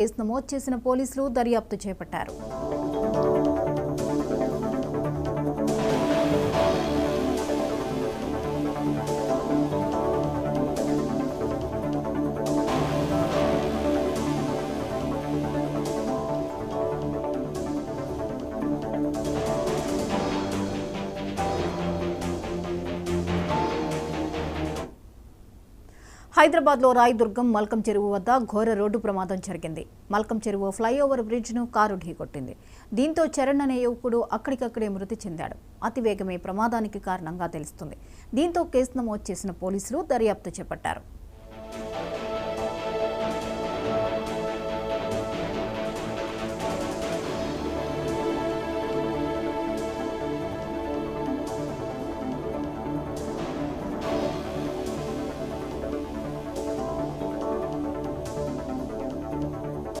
Case నమోదు చేసిన పోలీసులు దర్యాప్తు చేపట్టారు. హైదరాబాద్లో రాయదుర్గం మల్కం చెరువు వద్ద ఘోర రోడ్డు ప్రమాదం జరిగింది. మల్కం చెరువు ఫ్లైఓవర్ బ్రిడ్జ్ను కారు ఢీకొట్టింది. దీంతో చరణ్ అనే యువకుడు అక్కడికక్కడే మృతి చెందాడు. అతివేగమే ప్రమాదానికి కారణంగా తెలుస్తుంది. దీంతో కేసు నమోదు చేసిన పోలీసులు దర్యాప్తు చేపట్టారు.